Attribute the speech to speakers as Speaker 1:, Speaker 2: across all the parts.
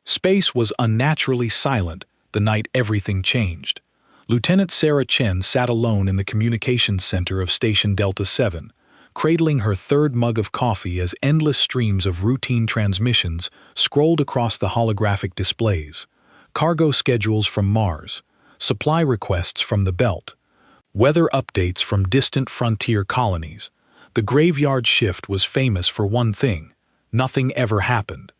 Speaker 1: Space was unnaturally silent the night everything changed. Lieutenant Sarah Chen sat alone in the communications center of Station Delta 7, cradling her third mug of coffee as endless streams of routine transmissions scrolled across the holographic displays. Cargo schedules from Mars, supply requests from the Belt, weather updates from distant frontier colonies. The graveyard shift was famous for one thing: nothing ever happened.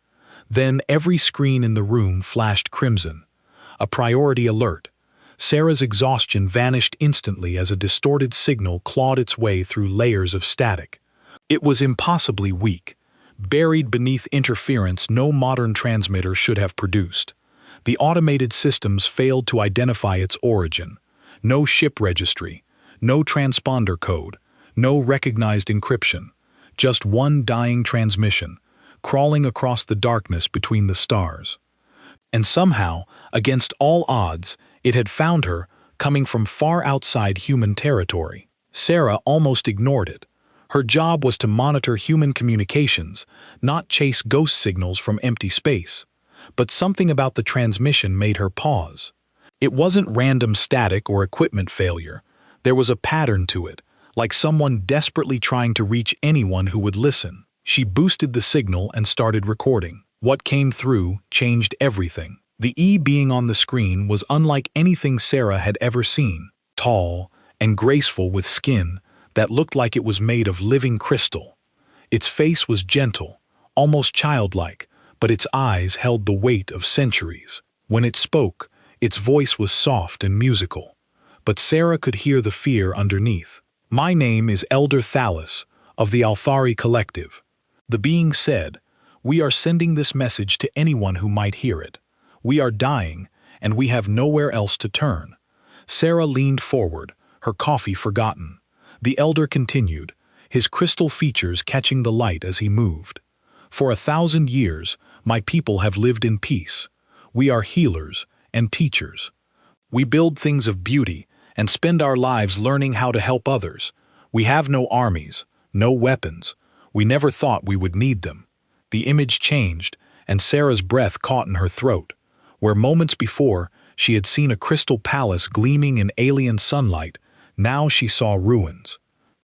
Speaker 1: Then every screen in the room flashed crimson. A priority alert. Sarah's exhaustion vanished instantly as a distorted signal clawed its way through layers of static. It was impossibly weak, buried beneath interference no modern transmitter should have produced. The automated systems failed to identify its origin. No ship registry, no transponder code, no recognized encryption. Just one dying transmission, crawling across the darkness between the stars. And somehow, against all odds, it had found her, coming from far outside human territory. Sarah almost ignored it. Her job was to monitor human communications, not chase ghost signals from empty space. But something about the transmission made her pause. It wasn't random static or equipment failure. There was a pattern to it, like someone desperately trying to reach anyone who would listen. She boosted the signal and started recording. What came through changed everything. The E being on the screen was unlike anything Sarah had ever seen. Tall and graceful with skin that looked like it was made of living crystal. Its face was gentle, almost childlike, but its eyes held the weight of centuries. When it spoke, its voice was soft and musical. But Sarah could hear the fear underneath. "My name is Elder Thalas, of the Althari Collective." The being said, "We are sending this message to anyone who might hear it. We are dying, and we have nowhere else to turn." Sarah leaned forward, her coffee forgotten. The elder continued, his crystal features catching the light as he moved. "For 1,000 years, my people have lived in peace. We are healers and teachers. We build things of beauty and spend our lives learning how to help others. We have no armies, no weapons. We never thought we would need them." The image changed, and Sarah's breath caught in her throat. Where moments before she had seen a crystal palace gleaming in alien sunlight, now she saw ruins.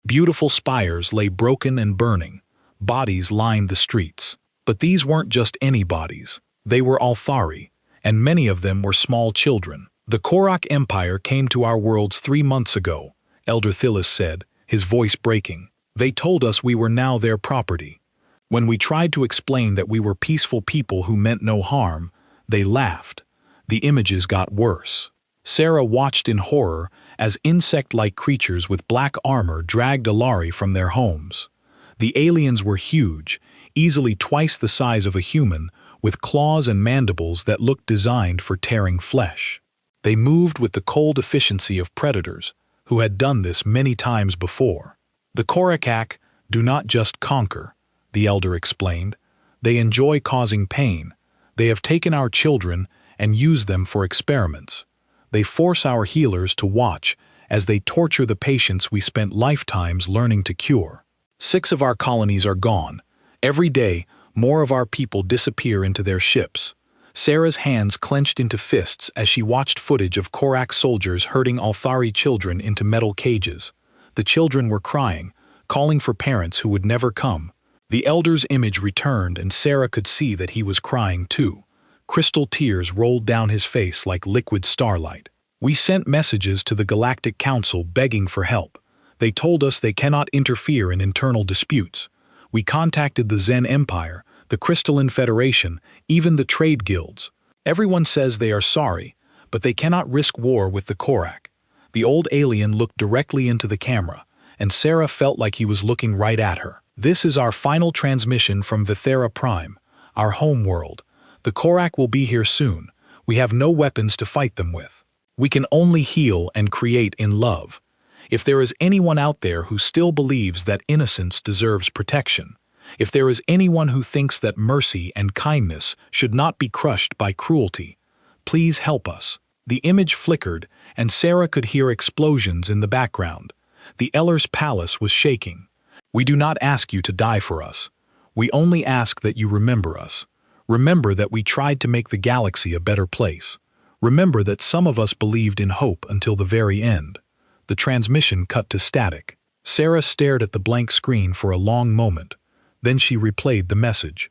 Speaker 1: Beautiful spires lay broken and burning. Bodies lined the streets. But these weren't just any bodies. They were Althari, and many of them were small children. "The Korak Empire came to our worlds 3 months ago," Elder Thalas said, his voice breaking. "They told us we were now their property. When we tried to explain that we were peaceful people who meant no harm, they laughed." The images got worse. Sarah watched in horror as insect-like creatures with black armor dragged Alari from their homes. The aliens were huge, easily twice the size of a human, with claws and mandibles that looked designed for tearing flesh. They moved with the cold efficiency of predators, who had done this many times before. "The Korakak do not just conquer," the elder explained. "They enjoy causing pain. They have taken our children and used them for experiments. They force our healers to watch as they torture the patients we spent lifetimes learning to cure. 6 of our colonies are gone. Every day, more of our people disappear into their ships." Sarah's hands clenched into fists as she watched footage of Korak soldiers herding Althari children into metal cages. The children were crying, calling for parents who would never come. The elder's image returned, and Sarah could see that he was crying too. Crystal tears rolled down his face like liquid starlight. "We sent messages to the Galactic Council begging for help. They told us they cannot interfere in internal disputes. We contacted the Zen Empire, the Crystalline Federation, even the trade guilds. Everyone says they are sorry, but they cannot risk war with the Korak." The old alien looked directly into the camera, and Sarah felt like he was looking right at her. "This is our final transmission from Vithera Prime, our home world. The Korak will be here soon. We have no weapons to fight them with. We can only heal and create in love. If there is anyone out there who still believes that innocence deserves protection, if there is anyone who thinks that mercy and kindness should not be crushed by cruelty, please help us." The image flickered, and Sarah could hear explosions in the background. The Eller's palace was shaking. "We do not ask you to die for us. We only ask that you remember us. Remember that we tried to make the galaxy a better place. Remember that some of us believed in hope until the very end." The transmission cut to static. Sarah stared at the blank screen for a long moment. Then she replayed the message.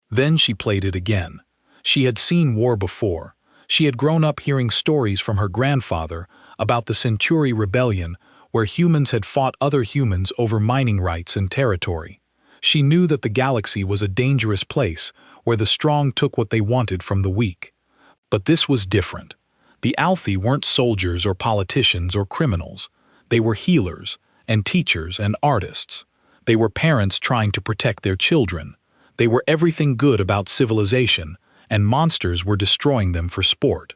Speaker 1: Then she played it again. She had seen war before. She had grown up hearing stories from her grandfather about the Centauri Rebellion, where humans had fought other humans over mining rights and territory. She knew that the galaxy was a dangerous place, where the strong took what they wanted from the weak. But this was different. The Althi weren't soldiers or politicians or criminals. They were healers, and teachers and artists. They were parents trying to protect their children. They were everything good about civilization, and monsters were destroying them for sport.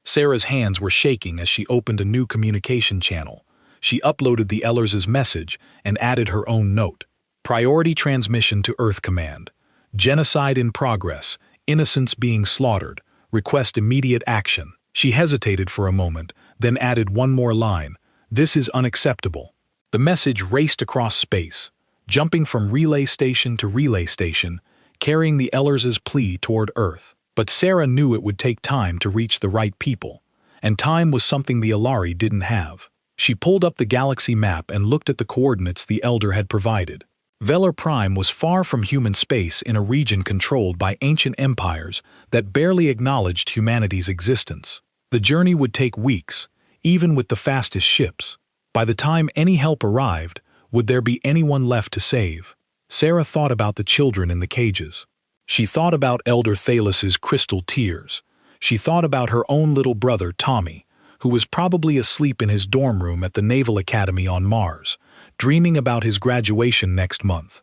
Speaker 1: Sarah's hands were shaking as she opened a new communication channel. She uploaded the Ellers' message and added her own note. Priority transmission to Earth Command. Genocide in progress. Innocents being slaughtered. Request immediate action. She hesitated for a moment, then added one more line. This is unacceptable. The message raced across space, jumping from relay station to relay station, carrying the Ellers' plea toward Earth. But Sarah knew it would take time to reach the right people, and time was something the Alari didn't have. She pulled up the galaxy map and looked at the coordinates the Elder had provided. Velar Prime was far from human space in a region controlled by ancient empires that barely acknowledged humanity's existence. The journey would take weeks, even with the fastest ships. By the time any help arrived, would there be anyone left to save? Sarah thought about the children in the cages. She thought about Elder Thalus's crystal tears. She thought about her own little brother, Tommy, who was probably asleep in his dorm room at the Naval Academy on Mars, dreaming about his graduation next month.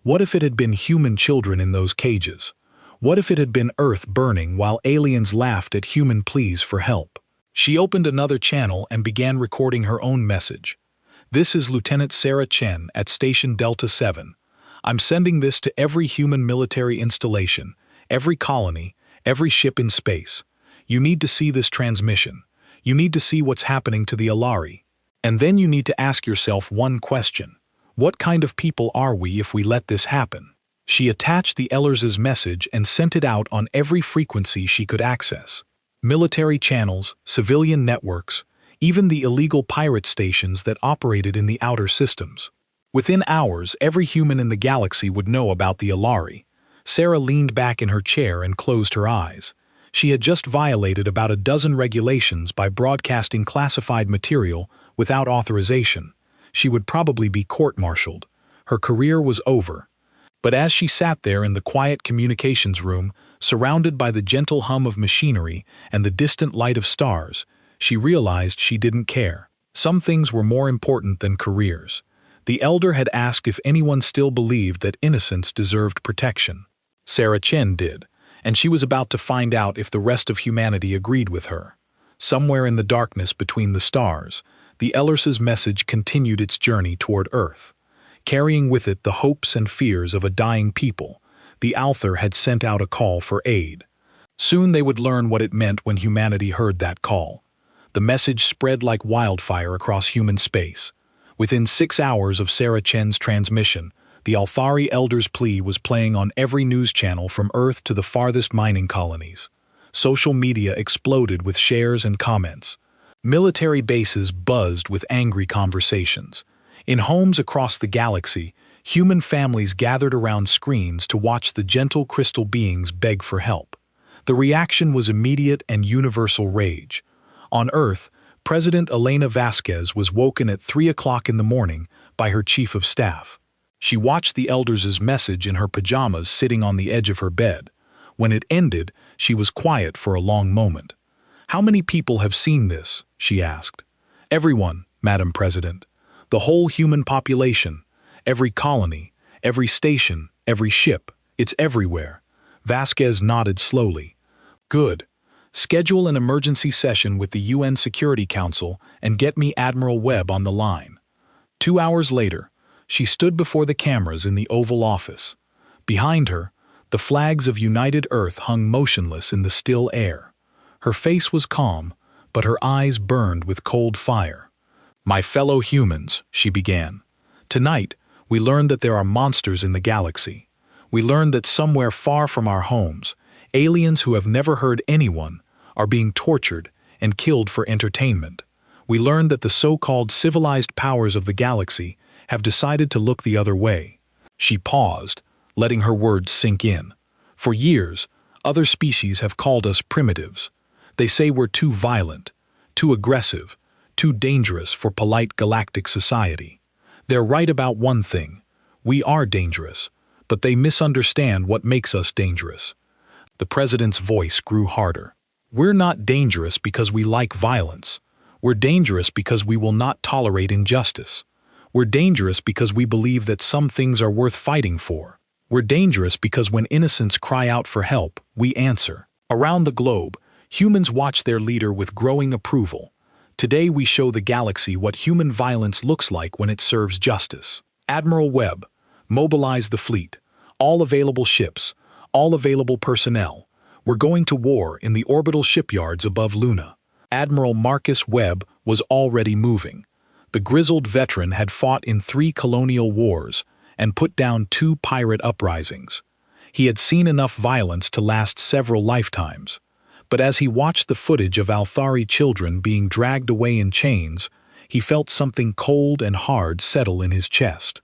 Speaker 1: What if it had been human children in those cages? What if it had been Earth burning while aliens laughed at human pleas for help? She opened another channel and began recording her own message. This is Lieutenant Sarah Chen at Station Delta 7. I'm sending this to every human military installation, every colony, every ship in space. You need to see this transmission. You need to see what's happening to the Alari. And then you need to ask yourself one question. What kind of people are we if we let this happen? She attached the Ellers' message and sent it out on every frequency she could access. Military channels, civilian networks, even the illegal pirate stations that operated in the outer systems. Within hours, every human in the galaxy would know about the Alari. Sarah leaned back in her chair and closed her eyes. She had just violated about a dozen regulations by broadcasting classified material without authorization. She would probably be court-martialed. Her career was over. But as she sat there in the quiet communications room, surrounded by the gentle hum of machinery and the distant light of stars, she realized she didn't care. Some things were more important than careers. The Elder had asked if anyone still believed that innocence deserved protection. Sarah Chen did, and she was about to find out if the rest of humanity agreed with her. Somewhere in the darkness between the stars, the Ellers' message continued its journey toward Earth. Carrying with it the hopes and fears of a dying people, the Alther had sent out a call for aid. Soon they would learn what it meant when humanity heard that call. The message spread like wildfire across human space. Within 6 hours of Sarah Chen's transmission, the Althari Elder's plea was playing on every news channel from Earth to the farthest mining colonies. Social media exploded with shares and comments. Military bases buzzed with angry conversations. In homes across the galaxy, human families gathered around screens to watch the gentle crystal beings beg for help. The reaction was immediate and universal rage. On Earth, President Elena Vasquez was woken at 3 o'clock in the morning by her chief of staff. She watched the Elders' message in her pajamas sitting on the edge of her bed. When it ended, she was quiet for a long moment. "How many people have seen this?" she asked. "Everyone, Madam President. The whole human population. Every colony, every station, every ship. It's everywhere." Vasquez nodded slowly. "Good. Schedule an emergency session with the UN Security Council and get me Admiral Webb on the line." 2 hours later, she stood before the cameras in the Oval Office. Behind her, the flags of United Earth hung motionless in the still air. Her face was calm, but her eyes burned with cold fire. "My fellow humans," she began. "Tonight, we learned that there are monsters in the galaxy. We learned that somewhere far from our homes, Aliens who have never hurt anyone are being tortured and killed for entertainment. We learn that the so-called civilized powers of the galaxy have decided to look the other way. She paused, letting her words sink in. For years, other species have called us primitives. They say we're too violent, too aggressive, too dangerous for polite galactic society. They're right about one thing. We are dangerous, but they misunderstand what makes us dangerous. The president's voice grew harder. We're not dangerous because we like violence. We're dangerous because we will not tolerate injustice. We're dangerous because we believe that some things are worth fighting for. We're dangerous because when innocents cry out for help, we answer. Around the globe, humans watch their leader with growing approval. Today we show the galaxy what human violence looks like when it serves justice. Admiral Webb, mobilize the fleet. All available ships, all available personnel. We're going to war in the orbital shipyards above Luna. Admiral Marcus Webb was already moving. The grizzled veteran had fought in 3 colonial wars and put down 2 pirate uprisings. He had seen enough violence to last several lifetimes. But as he watched the footage of Althari children being dragged away in chains, he felt something cold and hard settle in his chest.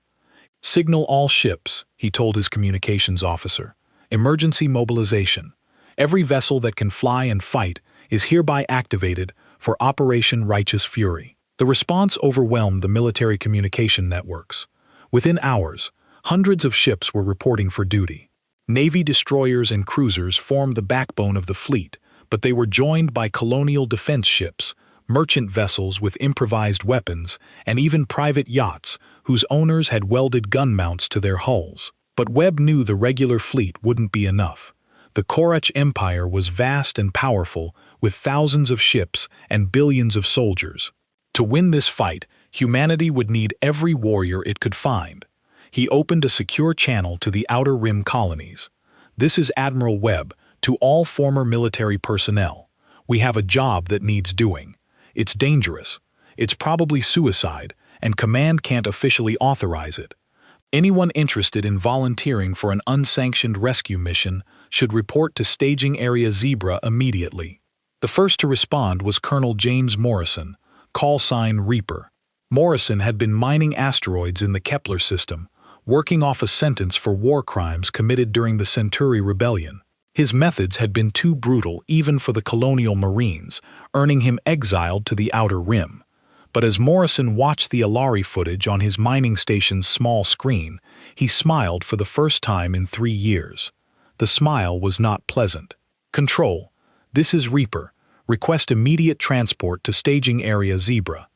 Speaker 1: "Signal all ships," he told his communications officer. "Emergency mobilization. Every vessel that can fly and fight is hereby activated for Operation Righteous Fury." The response overwhelmed the military communication networks. Within hours, hundreds of ships were reporting for duty. Navy destroyers and cruisers formed the backbone of the fleet, but they were joined by colonial defense ships, merchant vessels with improvised weapons, and even private yachts whose owners had welded gun mounts to their hulls. But Webb knew the regular fleet wouldn't be enough. The Korach Empire was vast and powerful, with thousands of ships and billions of soldiers. To win this fight, humanity would need every warrior it could find. He opened a secure channel to the Outer Rim colonies. "This is Admiral Webb, to all former military personnel. We have a job that needs doing. It's dangerous. It's probably suicide, and Command can't officially authorize it. Anyone interested in volunteering for an unsanctioned rescue mission should report to Staging Area Zebra immediately." The first to respond was Colonel James Morrison, call sign Reaper. Morrison had been mining asteroids in the Kepler system, working off a sentence for war crimes committed during the Centauri Rebellion. His methods had been too brutal even for the colonial Marines, earning him exiled to the Outer Rim. But as Morrison watched the Alari footage on his mining station's small screen, he smiled for the first time in 3 years. The smile was not pleasant. "Control, this is Reaper. Request immediate transport to Staging Area Zebra.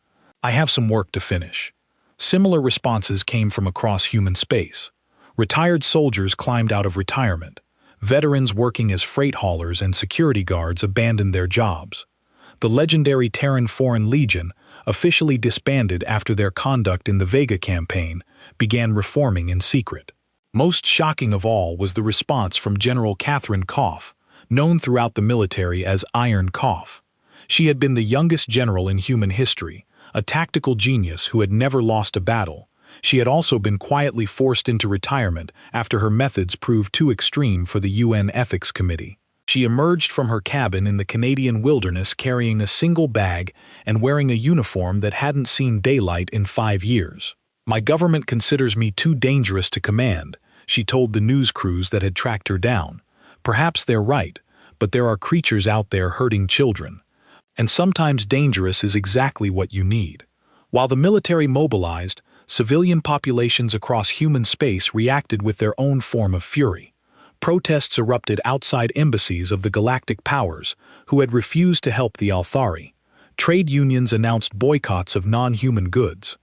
Speaker 1: I have some work to finish." Similar responses came from across human space. Retired soldiers climbed out of retirement. Veterans working as freight haulers and security guards abandoned their jobs. The legendary Terran Foreign Legion, officially disbanded after their conduct in the Vega campaign, began reforming in secret. Most shocking of all was the response from General Catherine Koff, known throughout the military as Iron Koff. She had been the youngest general in human history, a tactical genius who had never lost a battle. She had also been quietly forced into retirement after her methods proved too extreme for the UN Ethics Committee. She emerged from her cabin in the Canadian wilderness carrying a single bag and wearing a uniform that hadn't seen daylight in 5 years. "My government considers me too dangerous to command," she told the news crews that had tracked her down. "Perhaps they're right, but there are creatures out there hurting children. And sometimes dangerous is exactly what you need." While the military mobilized, civilian populations across human space reacted with their own form of fury. Protests erupted outside embassies of the galactic powers, who had refused to help the Althari. Trade unions announced boycotts of non-human goods.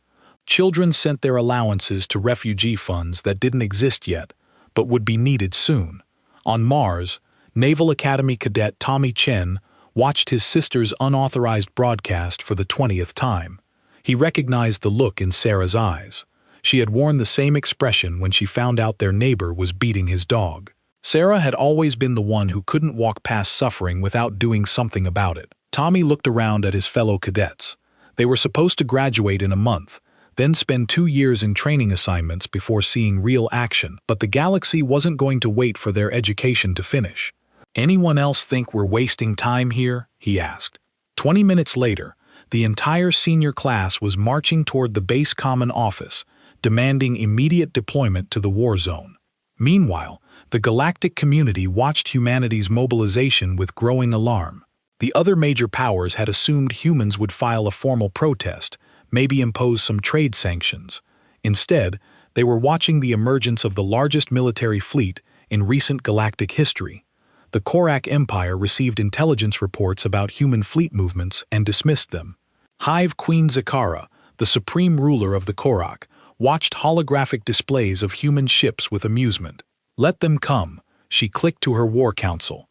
Speaker 1: Children sent their allowances to refugee funds that didn't exist yet, but would be needed soon. On Mars, Naval Academy cadet Tommy Chen watched his sister's unauthorized broadcast for the 20th time. He recognized the look in Sarah's eyes. She had worn the same expression when she found out their neighbor was beating his dog. Sarah had always been the one who couldn't walk past suffering without doing something about it. Tommy looked around at his fellow cadets. They were supposed to graduate in a month, then spend 2 years in training assignments before seeing real action, but the galaxy wasn't going to wait for their education to finish. "Anyone else think we're wasting time here?" he asked. 20 minutes later, the entire senior class was marching toward the base common office, demanding immediate deployment to the war zone. Meanwhile, the galactic community watched humanity's mobilization with growing alarm. The other major powers had assumed humans would file a formal protest, maybe impose some trade sanctions. Instead, they were watching the emergence of the largest military fleet in recent galactic history. The Korak Empire received intelligence reports about human fleet movements and dismissed them. Hive Queen Zakara, the supreme ruler of the Korak, watched holographic displays of human ships with amusement. "Let them come," she clicked to her war council.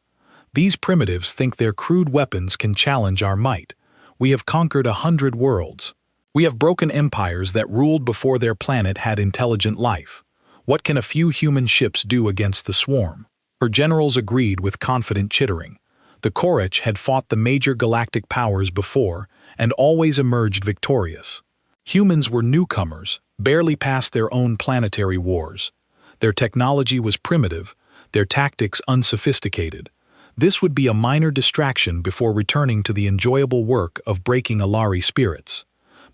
Speaker 1: "These primitives think their crude weapons can challenge our might. We have conquered 100 worlds. We have broken empires that ruled before their planet had intelligent life. What can a few human ships do against the swarm?" Her generals agreed with confident chittering. The Korich had fought the major galactic powers before and always emerged victorious. Humans were newcomers, barely past their own planetary wars. Their technology was primitive, their tactics unsophisticated. This would be a minor distraction before returning to the enjoyable work of breaking Alari spirits.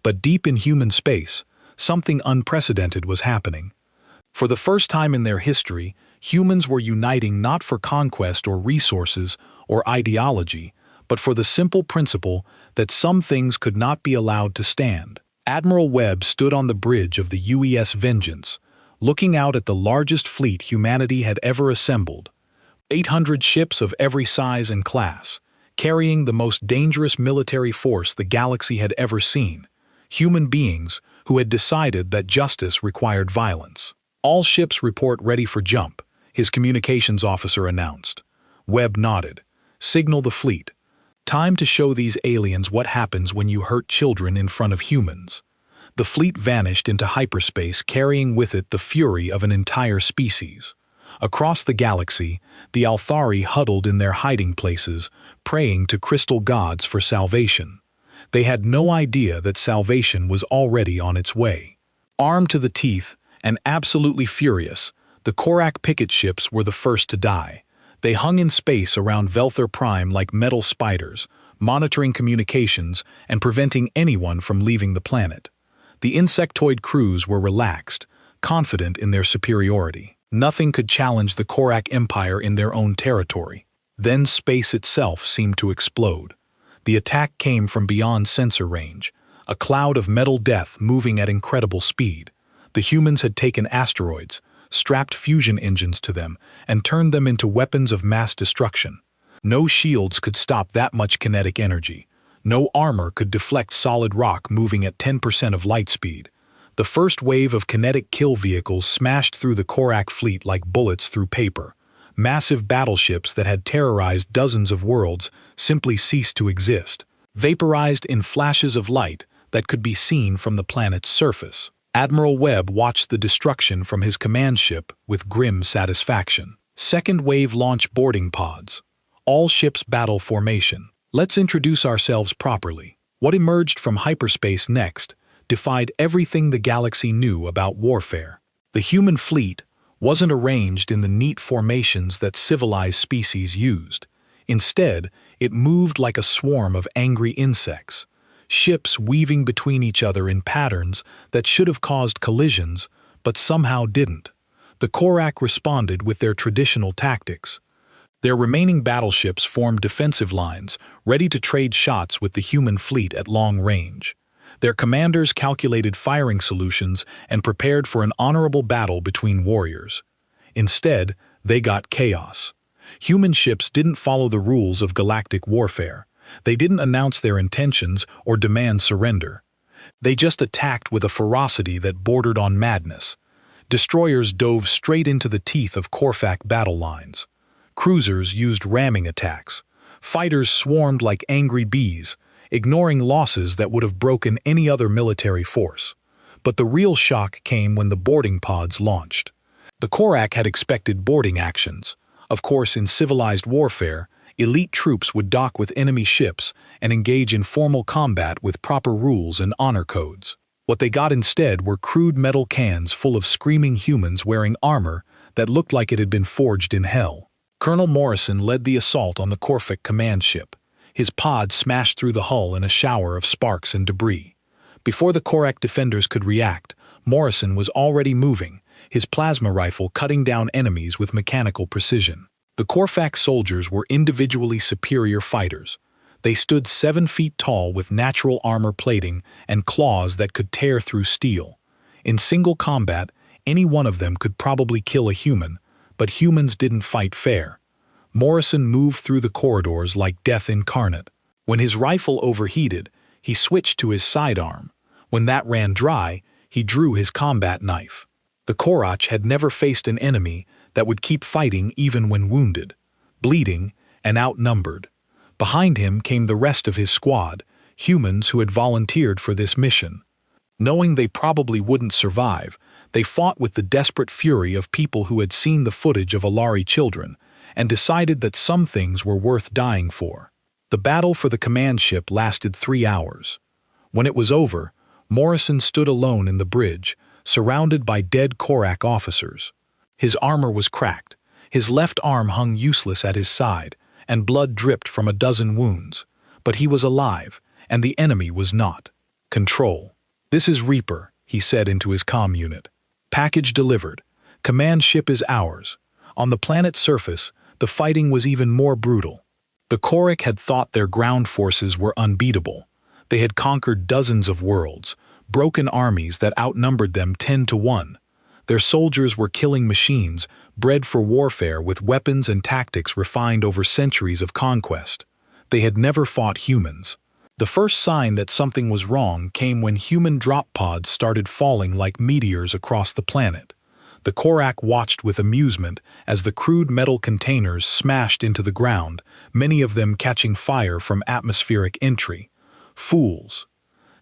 Speaker 1: But deep in human space, something unprecedented was happening. For the first time in their history, humans were uniting not for conquest or resources or ideology, but for the simple principle that some things could not be allowed to stand. Admiral Webb stood on the bridge of the UES Vengeance, looking out at the largest fleet humanity had ever assembled. 800 ships of every size and class, carrying the most dangerous military force the galaxy had ever seen. Human beings who had decided that justice required violence. "All ships report ready for jump," his communications officer announced. Webb nodded. "Signal the fleet. Time to show these aliens what happens when you hurt children in front of humans." The fleet vanished into hyperspace, carrying with it the fury of an entire species. Across the galaxy, the Althari huddled in their hiding places, praying to crystal gods for salvation. They had no idea that salvation was already on its way. Armed to the teeth and absolutely furious, the Korak picket ships were the first to die. They hung in space around Velthar Prime like metal spiders, monitoring communications and preventing anyone from leaving the planet. The insectoid crews were relaxed, confident in their superiority. Nothing could challenge the Korak Empire in their own territory. Then space itself seemed to explode. The attack came from beyond sensor range, a cloud of metal death moving at incredible speed. The humans had taken asteroids, strapped fusion engines to them, and turned them into weapons of mass destruction. No shields could stop that much kinetic energy. No armor could deflect solid rock moving at 10% of light speed. The first wave of kinetic kill vehicles smashed through the Korak fleet like bullets through paper. Massive battleships that had terrorized dozens of worlds simply ceased to exist, vaporized in flashes of light that could be seen from the planet's surface. Admiral Webb watched the destruction from his command ship with grim satisfaction. Second wave launch boarding pods. All ships battle formation. Let's introduce ourselves properly. What emerged from hyperspace next defied everything the galaxy knew about warfare. The human fleet wasn't arranged in the neat formations that civilized species used. Instead, it moved like a swarm of angry insects. Ships weaving between each other in patterns that should have caused collisions, but somehow didn't. The Korak responded with their traditional tactics. Their remaining battleships formed defensive lines, ready to trade shots with the human fleet at long range. Their commanders calculated firing solutions and prepared for an honorable battle between warriors. Instead, they got chaos. Human ships didn't follow the rules of galactic warfare. They didn't announce their intentions or demand surrender. They just attacked with a ferocity that bordered on madness. Destroyers dove straight into the teeth of Korfak battle lines. Cruisers used ramming attacks. Fighters swarmed like angry bees, ignoring losses that would have broken any other military force. But the real shock came when the boarding pods launched. The Korak had expected boarding actions. Of course, in civilized warfare, elite troops would dock with enemy ships and engage in formal combat with proper rules and honor codes. What they got instead were crude metal cans full of screaming humans wearing armor that looked like it had been forged in hell. Colonel Morrison led the assault on the Corfic command ship. His pod smashed through the hull in a shower of sparks and debris. Before the Korak defenders could react, Morrison was already moving, his plasma rifle cutting down enemies with mechanical precision. The Corfac soldiers were individually superior fighters. They stood 7 feet tall with natural armor plating and claws that could tear through steel. In single combat, any one of them could probably kill a human, but humans didn't fight fair. Morrison moved through the corridors like death incarnate. When his rifle overheated, he switched to his sidearm. When that ran dry, he drew his combat knife. The Korach had never faced an enemy that would keep fighting even when wounded, bleeding, and outnumbered. Behind him came the rest of his squad, humans who had volunteered for this mission. Knowing they probably wouldn't survive, they fought with the desperate fury of people who had seen the footage of Alari children and decided that some things were worth dying for. The battle for the command ship lasted 3 hours. When it was over, Morrison stood alone in the bridge, surrounded by dead Korak officers. His armor was cracked, his left arm hung useless at his side, and blood dripped from a dozen wounds. But he was alive, and the enemy was not. Control. "This is Reaper," he said into his comm unit. "Package delivered. Command ship is ours." On the planet's surface, the fighting was even more brutal. The Korak had thought their ground forces were unbeatable. They had conquered dozens of worlds, broken armies that outnumbered them 10 to 1. Their soldiers were killing machines, bred for warfare with weapons and tactics refined over centuries of conquest. They had never fought humans. The first sign that something was wrong came when human drop pods started falling like meteors across the planet. The Korak watched with amusement as the crude metal containers smashed into the ground, many of them catching fire from atmospheric entry. "Fools,"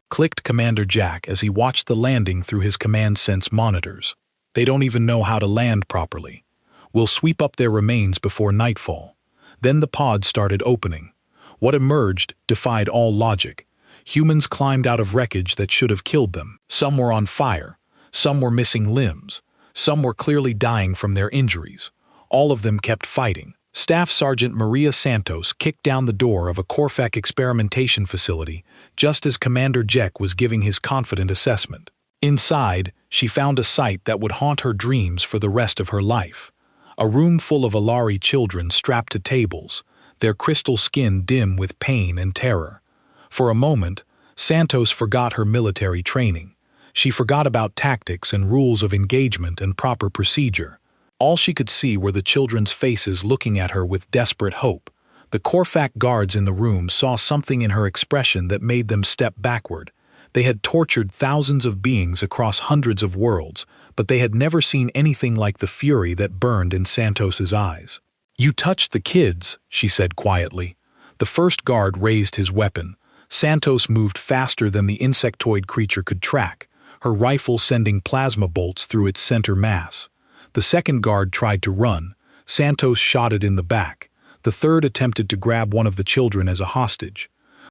Speaker 1: clicked Commander Jack as he watched the landing through his command sense monitors. "They don't even know how to land properly. We'll sweep up their remains before nightfall." Then the pod started opening. What emerged defied all logic. Humans climbed out of wreckage that should have killed them. Some were on fire. Some were missing limbs. Some were clearly dying from their injuries. All of them kept fighting. Staff Sergeant Maria Santos kicked down the door of a Corfac experimentation facility just as Commander Jack was giving his confident assessment. Inside, she found a sight that would haunt her dreams for the rest of her life. A room full of Alari children strapped to tables, their crystal skin dim with pain and terror. For a moment, Santos forgot her military training. She forgot about tactics and rules of engagement and proper procedure. All she could see were the children's faces looking at her with desperate hope. The Corfac guards in the room saw something in her expression that made them step backward. They had tortured thousands of beings across hundreds of worlds, but they had never seen anything like the fury that burned in Santos's eyes. "You touched the kids," she said quietly. The first guard raised his weapon. Santos moved faster than the insectoid creature could track, her rifle sending plasma bolts through its center mass. The second guard tried to run. Santos shot it in the back. The third attempted to grab one of the children as a hostage.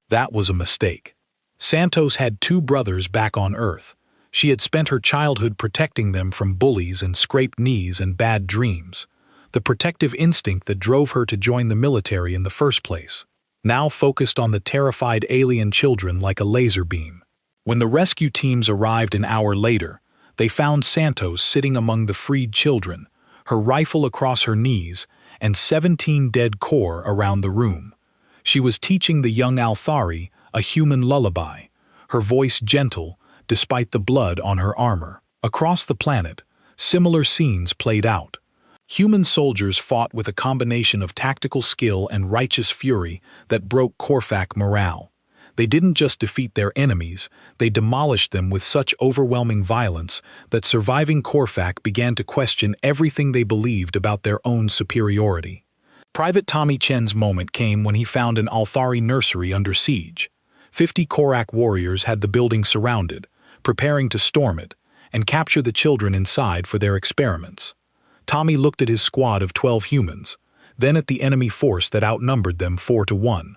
Speaker 1: That was a mistake. Santos had 2 brothers back on Earth. She had spent her childhood protecting them from bullies and scraped knees and bad dreams. The protective instinct that drove her to join the military in the first place, now focused on the terrified alien children like a laser beam. When the rescue teams arrived an hour later, they found Santos sitting among the freed children, her rifle across her knees, and 17 dead core around the room. She was teaching the young Althari a human lullaby, her voice gentle despite the blood on her armor. Across the planet, similar scenes played out. Human soldiers fought with a combination of tactical skill and righteous fury that broke Corfac morale. They didn't just defeat their enemies, they demolished them with such overwhelming violence that surviving Corfac began to question everything they believed about their own superiority. Private Tommy Chen's moment came when he found an Althari nursery under siege. 50 Korak warriors had the building surrounded, preparing to storm it and capture the children inside for their experiments. Tommy looked at his squad of 12 humans, then at the enemy force that outnumbered them 4 to 1.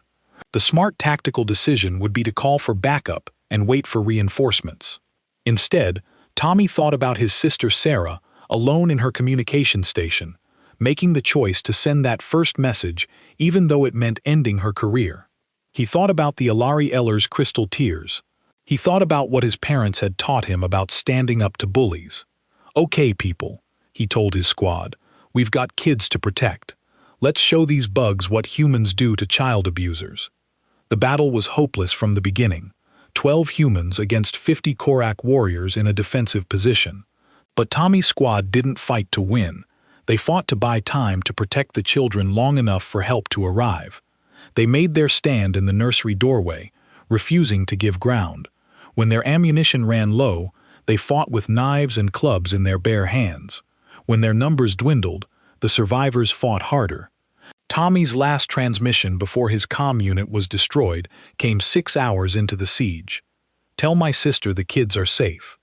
Speaker 1: The smart tactical decision would be to call for backup and wait for reinforcements. Instead, Tommy thought about his sister Sarah, alone in her communication station. making the choice to send that first message even though it meant ending her career. He thought about the Alari Eller's crystal tears. He thought about what his parents had taught him about standing up to bullies. "Okay, people," he told his squad, "we've got kids to protect. Let's show these bugs what humans do to child abusers." The battle was hopeless from the beginning. 12 humans against 50 Korak warriors in a defensive position. But Tommy's squad didn't fight to win. They fought to buy time to protect the children long enough for help to arrive. They made their stand in the nursery doorway, refusing to give ground. When their ammunition ran low, they fought with knives and clubs in their bare hands. When their numbers dwindled, the survivors fought harder. Tommy's last transmission before his comm unit was destroyed came 6 hours into the siege. "Tell my sister the kids are safe."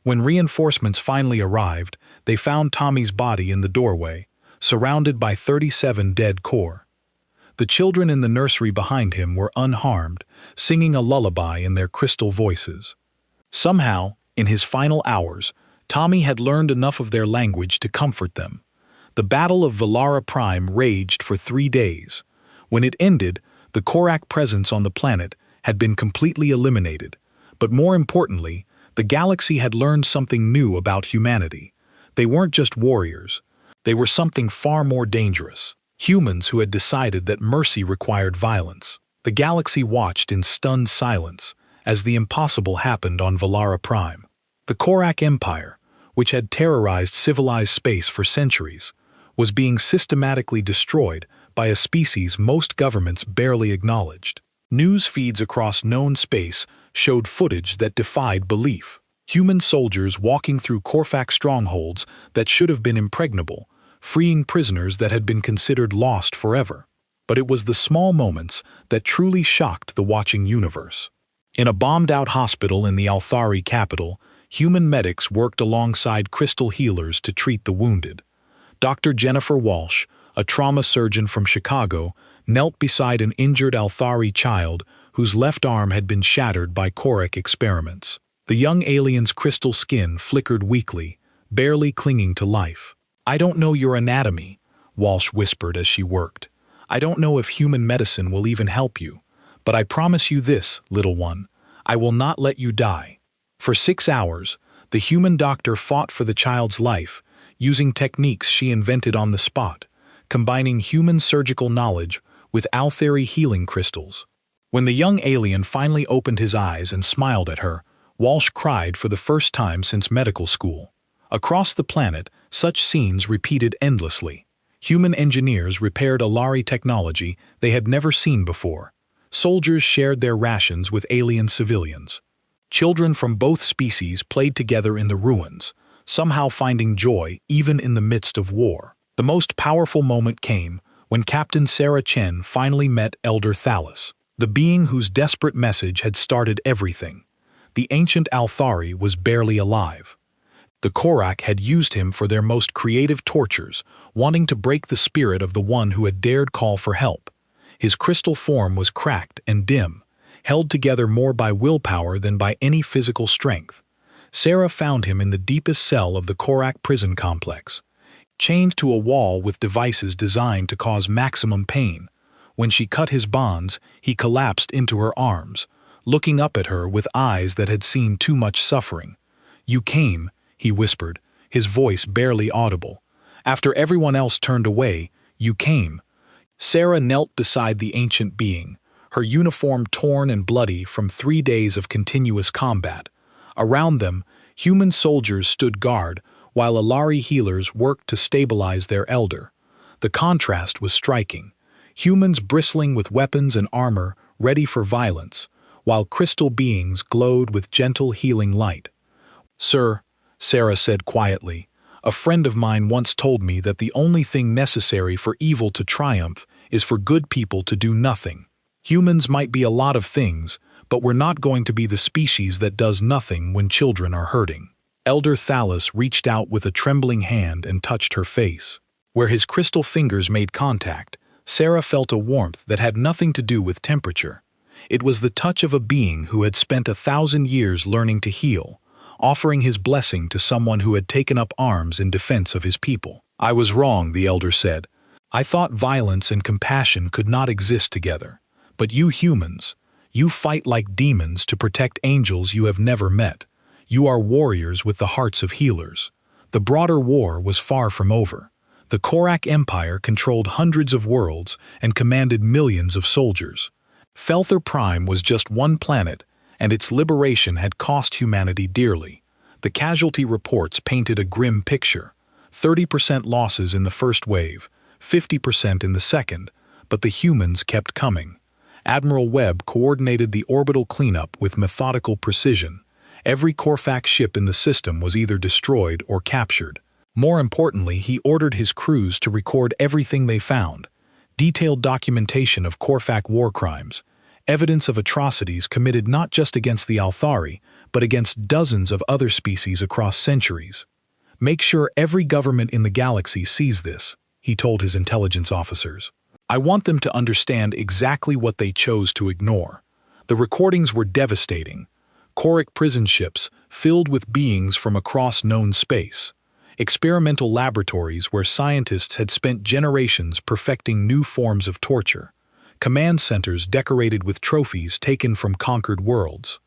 Speaker 1: When reinforcements finally arrived, they found Tommy's body in the doorway, surrounded by 37 dead core. The children in the nursery behind him were unharmed, singing a lullaby in their crystal voices. Somehow, in his final hours, Tommy had learned enough of their language to comfort them. The Battle of Valara Prime raged for 3 days. When it ended, the Korak presence on the planet had been completely eliminated. But more importantly, the galaxy had learned something new about humanity. They weren't just warriors. They were something far more dangerous. Humans who had decided that mercy required violence. The galaxy watched in stunned silence as the impossible happened on Valara Prime. The Korak Empire, which had terrorized civilized space for centuries, was being systematically destroyed by a species most governments barely acknowledged. News feeds across known space showed footage that defied belief. Human soldiers walking through Korvax strongholds that should have been impregnable, freeing prisoners that had been considered lost forever. But it was the small moments that truly shocked the watching universe. In a bombed-out hospital in the Althari capital, human medics worked alongside crystal healers to treat the wounded. Dr. Jennifer Walsh, a trauma surgeon from Chicago, knelt beside an injured Althari child whose left arm had been shattered by Korak experiments. The young alien's crystal skin flickered weakly, barely clinging to life. "I don't know your anatomy," Walsh whispered as she worked. "I don't know if human medicine will even help you. But I promise you this, little one, I will not let you die." For 6 hours, the human doctor fought for the child's life, using techniques she invented on the spot, combining human surgical knowledge with Althari healing crystals. When the young alien finally opened his eyes and smiled at her, Walsh cried for the first time since medical school. Across the planet, such scenes repeated endlessly. Human engineers repaired Alari technology they had never seen before. Soldiers shared their rations with alien civilians. Children from both species played together in the ruins, somehow finding joy even in the midst of war. The most powerful moment came when Captain Sarah Chen finally met Elder Thalas, the being whose desperate message had started everything. The ancient Althari was barely alive. The Korak had used him for their most creative tortures, wanting to break the spirit of the one who had dared call for help. His crystal form was cracked and dim, held together more by willpower than by any physical strength. Sarah found him in the deepest cell of the Korak prison complex, chained to a wall with devices designed to cause maximum pain. When she cut his bonds, he collapsed into her arms, looking up at her with eyes that had seen too much suffering. "You came," he whispered, his voice barely audible. "After everyone else turned away, you came." Sarah knelt beside the ancient being, her uniform torn and bloody from 3 days of continuous combat. Around them, human soldiers stood guard, while Alari healers worked to stabilize their elder. The contrast was striking. Humans bristling with weapons and armor, ready for violence, while crystal beings glowed with gentle healing light. "Sir," Sarah said quietly, "a friend of mine once told me that the only thing necessary for evil to triumph is for good people to do nothing. Humans might be a lot of things, but we're not going to be the species that does nothing when children are hurting." Elder Thalas reached out with a trembling hand and touched her face. Where his crystal fingers made contact, Sarah felt a warmth that had nothing to do with temperature. It was the touch of a being who had spent 1,000 years learning to heal, offering his blessing to someone who had taken up arms in defense of his people. I was wrong, the elder said. I thought violence and compassion could not exist together. But you humans, you fight like demons to protect angels you have never met. You are warriors with the hearts of healers. The broader war was far from over. The Korak Empire controlled hundreds of worlds and commanded millions of soldiers. Felther Prime was just one planet, and its liberation had cost humanity dearly. The casualty reports painted a grim picture. 30% losses in the first wave, 50% in the second, but the humans kept coming. Admiral Webb coordinated the orbital cleanup with methodical precision. Every Korvax ship in the system was either destroyed or captured. More importantly, he ordered his crews to record everything they found. Detailed documentation of Korvax war crimes, evidence of atrocities committed not just against the Althari, but against dozens of other species across centuries. Make sure every government in the galaxy sees this, he told his intelligence officers. I want them to understand exactly what they chose to ignore. The recordings were devastating. Korak prison ships filled with beings from across known space. Experimental laboratories where scientists had spent generations perfecting new forms of torture. Command centers decorated with trophies taken from conquered worlds.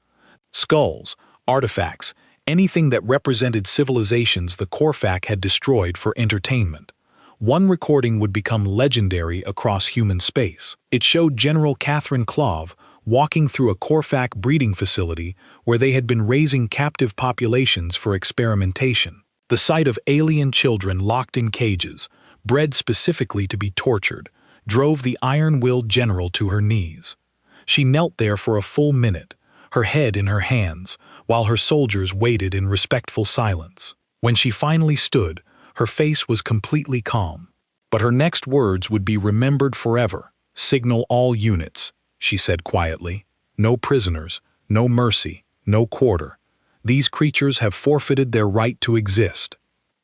Speaker 1: Skulls, artifacts, anything that represented civilizations the Korvax had destroyed for entertainment. One recording would become legendary across human space. It showed General Catherine Clove walking through a Korvax breeding facility where they had been raising captive populations for experimentation. The sight of alien children locked in cages, bred specifically to be tortured, drove the iron-willed general to her knees. She knelt there for a full minute, her head in her hands, while her soldiers waited in respectful silence. When she finally stood, her face was completely calm. But her next words would be remembered forever. Signal all units, she said quietly. No prisoners, no mercy, no quarter. These creatures have forfeited their right to exist.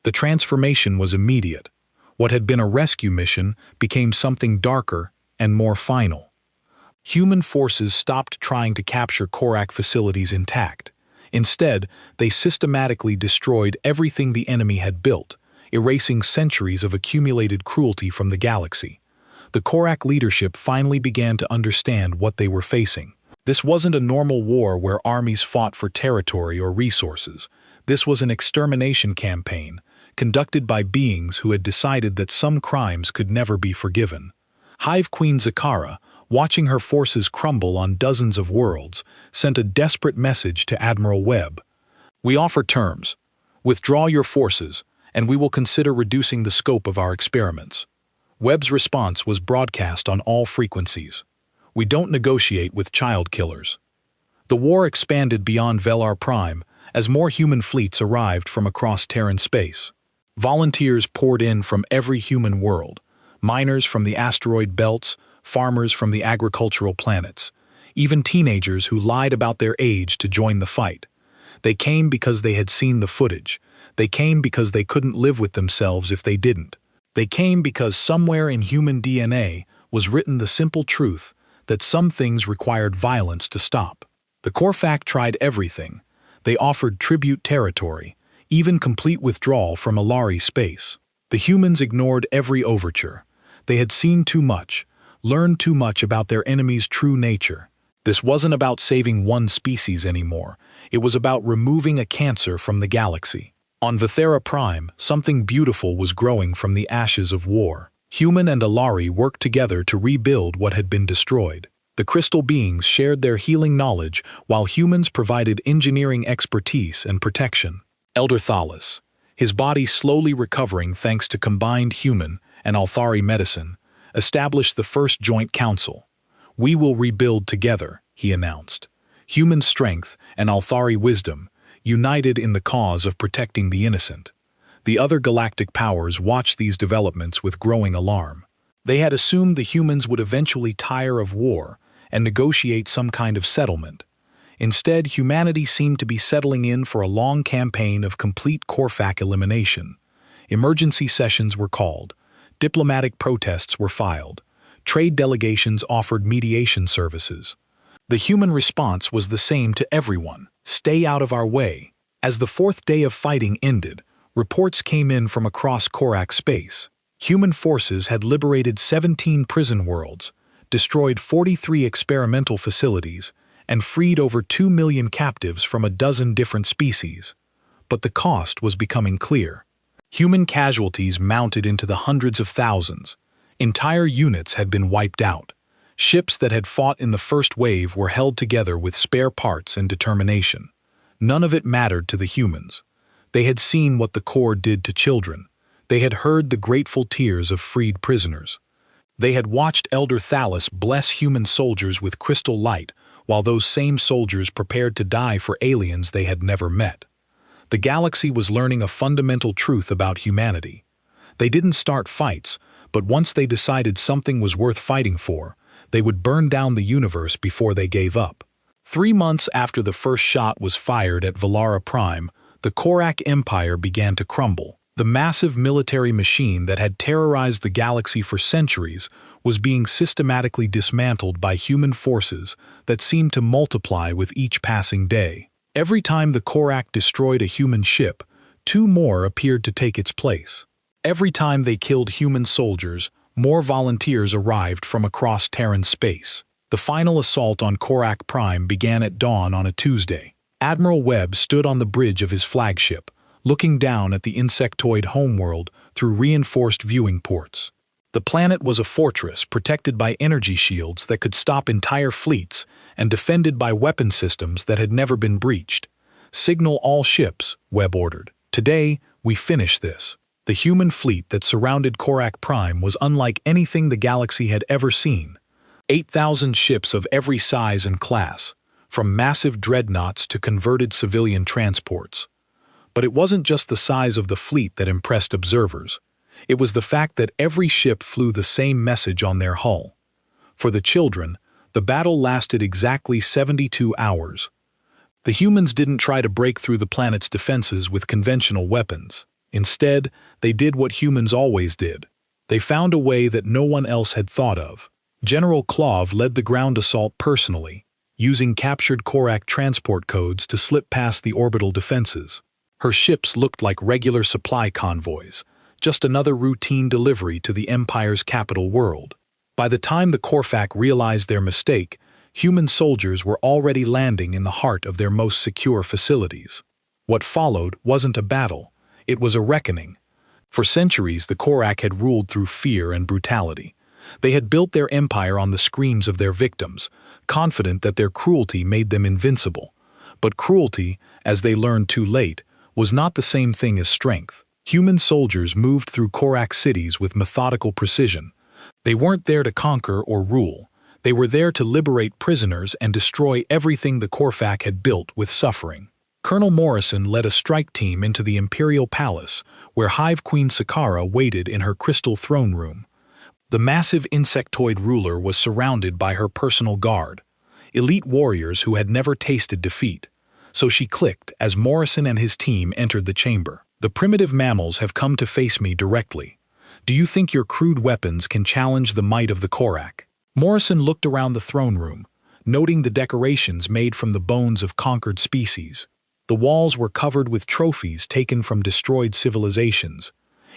Speaker 1: The transformation was immediate. What had been a rescue mission became something darker and more final. Human forces stopped trying to capture Korak facilities intact. Instead, they systematically destroyed everything the enemy had built, erasing centuries of accumulated cruelty from the galaxy. The Korak leadership finally began to understand what they were facing. This wasn't a normal war where armies fought for territory or resources. This was an extermination campaign, conducted by beings who had decided that some crimes could never be forgiven. Hive Queen Zakara, watching her forces crumble on dozens of worlds, sent a desperate message to Admiral Webb. We offer terms. Withdraw your forces, and we will consider reducing the scope of our experiments. Webb's response was broadcast on all frequencies. We don't negotiate with child killers. The war expanded beyond Velar Prime as more human fleets arrived from across Terran space. Volunteers poured in from every human world, miners from the asteroid belts, farmers from the agricultural planets, even teenagers who lied about their age to join the fight. They came because they had seen the footage. They came because they couldn't live with themselves if they didn't. They came because somewhere in human DNA was written the simple truth that some things required violence to stop. The Korvax tried everything. They offered tribute territory, even complete withdrawal from Alari space. The humans ignored every overture. They had seen too much, learned too much about their enemy's true nature. This wasn't about saving one species anymore. It was about removing a cancer from the galaxy. On Vethera Prime, something beautiful was growing from the ashes of war. Human and Alari worked together to rebuild what had been destroyed. The crystal beings shared their healing knowledge while humans provided engineering expertise and protection. Elder Thalas, his body slowly recovering thanks to combined human and Althari medicine, established the first joint council. We will rebuild together, he announced. Human strength and Althari wisdom, united in the cause of protecting the innocent. The other galactic powers watched these developments with growing alarm. They had assumed the humans would eventually tire of war and negotiate some kind of settlement. Instead, humanity seemed to be settling in for a long campaign of complete Korvax elimination. Emergency sessions were called. Diplomatic protests were filed. Trade delegations offered mediation services. The human response was the same to everyone: stay out of our way. As the fourth day of fighting ended, Reports came in from across Korak space. Human forces had liberated 17 prison worlds, destroyed 43 experimental facilities, and freed over 2 million captives from a dozen different species. But the cost was becoming clear. Human casualties mounted into the hundreds of thousands. Entire units had been wiped out. Ships that had fought in the first wave were held together with spare parts and determination. None of it mattered to the humans. They had seen what the Corps did to children. They had heard the grateful tears of freed prisoners. They had watched Elder Thalos bless human soldiers with crystal light while those same soldiers prepared to die for aliens they had never met. The galaxy was learning a fundamental truth about humanity. They didn't start fights, but once they decided something was worth fighting for, they would burn down the universe before they gave up. 3 months after the first shot was fired at Valara Prime, the Korak Empire began to crumble. The massive military machine that had terrorized the galaxy for centuries was being systematically dismantled by human forces that seemed to multiply with each passing day. Every time the Korak destroyed a human ship, 2 more appeared to take its place. Every time they killed human soldiers, more volunteers arrived from across Terran space. The final assault on Korak Prime began at dawn on a Tuesday. Admiral Webb stood on the bridge of his flagship, looking down at the insectoid homeworld through reinforced viewing ports. The planet was a fortress protected by energy shields that could stop entire fleets and defended by weapon systems that had never been breached. "Signal all ships," Webb ordered. "Today, we finish this." The human fleet that surrounded Korak Prime was unlike anything the galaxy had ever seen. 8,000 ships of every size and class, from massive dreadnoughts to converted civilian transports. But it wasn't just the size of the fleet that impressed observers. It was the fact that every ship flew the same message on their hull. For the children, the battle lasted exactly 72 hours. The humans didn't try to break through the planet's defenses with conventional weapons. Instead, they did what humans always did. They found a way that no one else had thought of. General Klov led the ground assault personally, using captured Korak transport codes to slip past the orbital defenses. Her ships looked like regular supply convoys, just another routine delivery to the Empire's capital world. By the time the Korfak realized their mistake, human soldiers were already landing in the heart of their most secure facilities. What followed wasn't a battle, it was a reckoning. For centuries, the Korak had ruled through fear and brutality. They had built their empire on the screams of their victims, confident that their cruelty made them invincible. But cruelty, as they learned too late, was not the same thing as strength. Human soldiers moved through Korak cities with methodical precision. They weren't there to conquer or rule. They were there to liberate prisoners and destroy everything the Korfak had built with suffering. Colonel Morrison led a strike team into the Imperial Palace, where Hive Queen Sakara waited in her crystal throne room. The massive insectoid ruler was surrounded by her personal guard, elite warriors who had never tasted defeat. So she clicked as Morrison and his team entered the chamber. "The primitive mammals have come to face me directly. Do you think your crude weapons can challenge the might of the Korak?" Morrison looked around the throne room, noting the decorations made from the bones of conquered species. The walls were covered with trophies taken from destroyed civilizations.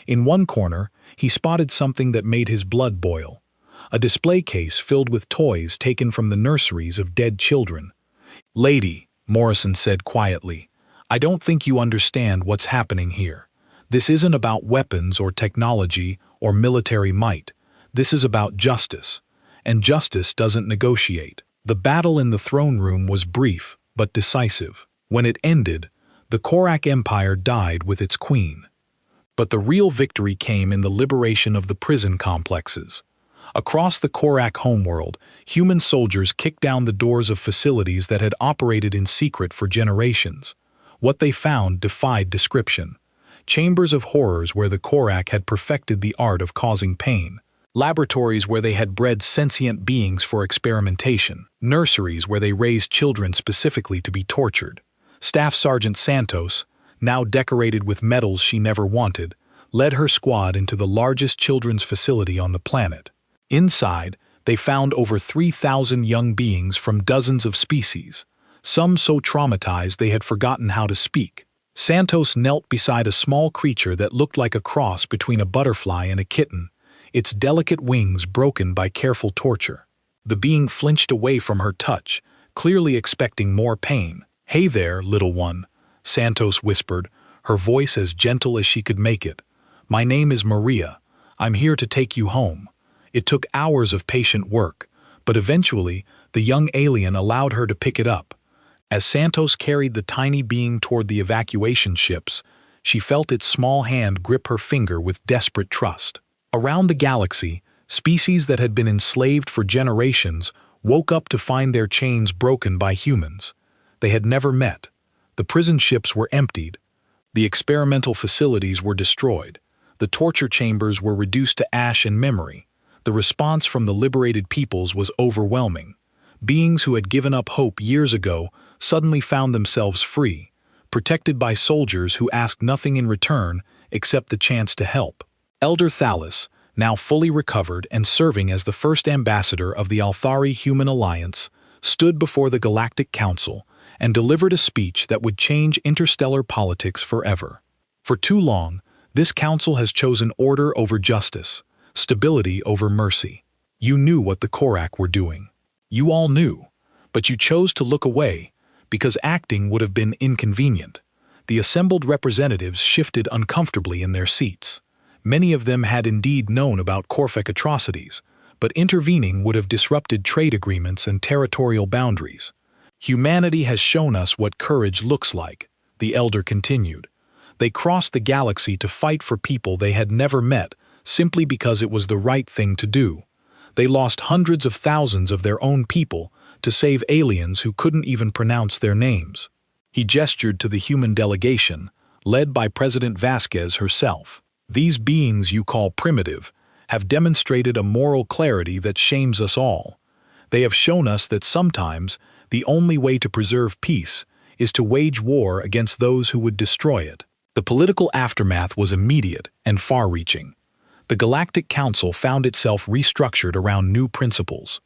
Speaker 1: In one corner, he spotted something that made his blood boil. A display case filled with toys taken from the nurseries of dead children. "Lady," Morrison said quietly, "I don't think you understand what's happening here. This isn't about weapons or technology or military might. This is about justice. And justice doesn't negotiate." The battle in the throne room was brief but decisive. When it ended, the Korak Empire died with its queen. But the real victory came in the liberation of the prison complexes. Across the Korak homeworld, human soldiers kicked down the doors of facilities that had operated in secret for generations. What they found defied description. Chambers of horrors where the Korak had perfected the art of causing pain. Laboratories where they had bred sentient beings for experimentation. Nurseries where they raised children specifically to be tortured. Staff Sergeant Santos, now decorated with medals she never wanted, led her squad into the largest children's facility on the planet. Inside, they found over 3,000 young beings from dozens of species, some so traumatized they had forgotten how to speak. Santos knelt beside a small creature that looked like a cross between a butterfly and a kitten, its delicate wings broken by careful torture. The being flinched away from her touch, clearly expecting more pain. "Hey there, little one," Santos whispered, her voice as gentle as she could make it. "My name is Maria. I'm here to take you home." It took hours of patient work, but eventually the young alien allowed her to pick it up. As Santos carried the tiny being toward the evacuation ships, she felt its small hand grip her finger with desperate trust. Around the galaxy, species that had been enslaved for generations woke up to find their chains broken by humans. They had never met. The prison ships were emptied. The experimental facilities were destroyed. The torture chambers were reduced to ash and memory. The response from the liberated peoples was overwhelming. Beings who had given up hope years ago suddenly found themselves free, protected by soldiers who asked nothing in return except the chance to help. Elder Thalas, now fully recovered and serving as the first ambassador of the Althari Human Alliance, stood before the Galactic Council and delivered a speech that would change interstellar politics forever. For too long, this council has chosen order over justice, stability over mercy. You knew what the Korak were doing. You all knew, but you chose to look away because acting would have been inconvenient. The assembled representatives shifted uncomfortably in their seats. Many of them had indeed known about Korfek atrocities, but intervening would have disrupted trade agreements and territorial boundaries. "Humanity has shown us what courage looks like," the elder continued. "They crossed the galaxy to fight for people they had never met simply because it was the right thing to do. They lost hundreds of thousands of their own people to save aliens who couldn't even pronounce their names." He gestured to the human delegation, led by President Vasquez herself. "These beings you call primitive have demonstrated a moral clarity that shames us all. They have shown us that sometimes the only way to preserve peace is to wage war against those who would destroy it." The political aftermath was immediate and far-reaching. The Galactic Council found itself restructured around new principles.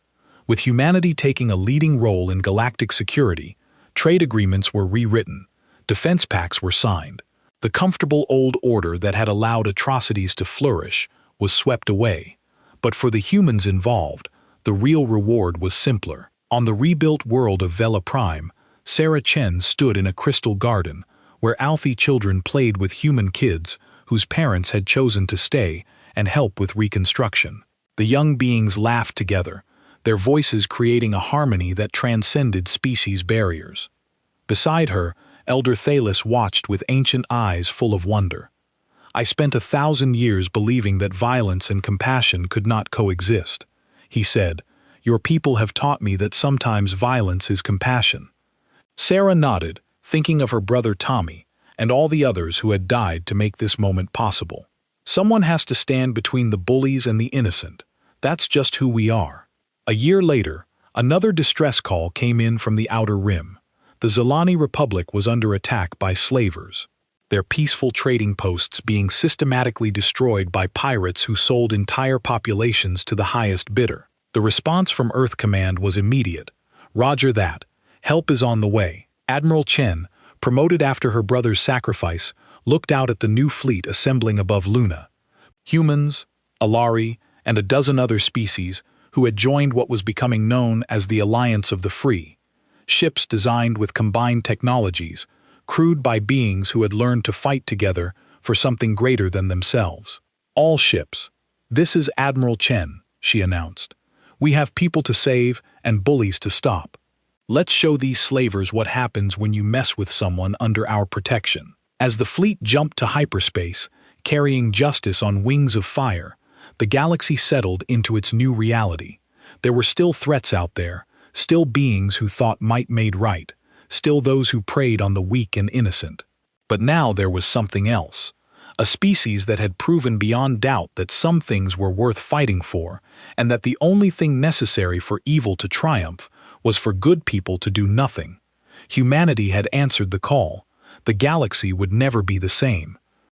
Speaker 1: With humanity taking a leading role in galactic security, trade agreements were rewritten, defense pacts were signed. The comfortable old order that had allowed atrocities to flourish was swept away. But for the humans involved, the real reward was simpler. On the rebuilt world of Vela Prime, Sarah Chen stood in a crystal garden where Alfie children played with human kids whose parents had chosen to stay and help with reconstruction. The young beings laughed together, their voices creating a harmony that transcended species barriers. Beside her, Elder Thalas watched with ancient eyes full of wonder. "I spent 1,000 years believing that violence and compassion could not coexist," he said. "Your people have taught me that sometimes violence is compassion." Sarah nodded, thinking of her brother Tommy and all the others who had died to make this moment possible. Someone has to stand between the bullies and the innocent. That's just who we are. A year later, another distress call came in from the Outer Rim. The Zelani Republic was under attack by slavers, their peaceful trading posts being systematically destroyed by pirates who sold entire populations to the highest bidder. The response from Earth Command was immediate. "Roger that. Help is on the way." Admiral Chen, promoted after her brother's sacrifice, looked out at the new fleet assembling above Luna. Humans, Alari, and a dozen other species who had joined what was becoming known as the Alliance of the Free. Ships designed with combined technologies, crewed by beings who had learned to fight together for something greater than themselves. "All ships. This is Admiral Chen," she announced. "We have people to save and bullies to stop. Let's show these slavers what happens when you mess with someone under our protection." As the fleet jumped to hyperspace, carrying justice on wings of fire, the galaxy settled into its new reality. There were still threats out there, still beings who thought might made right, still those who preyed on the weak and innocent. But now there was something else. A species that had proven beyond doubt that some things were worth fighting for, and that the only thing necessary for evil to triumph was for good people to do nothing. Humanity had answered the call. The galaxy would never be the same.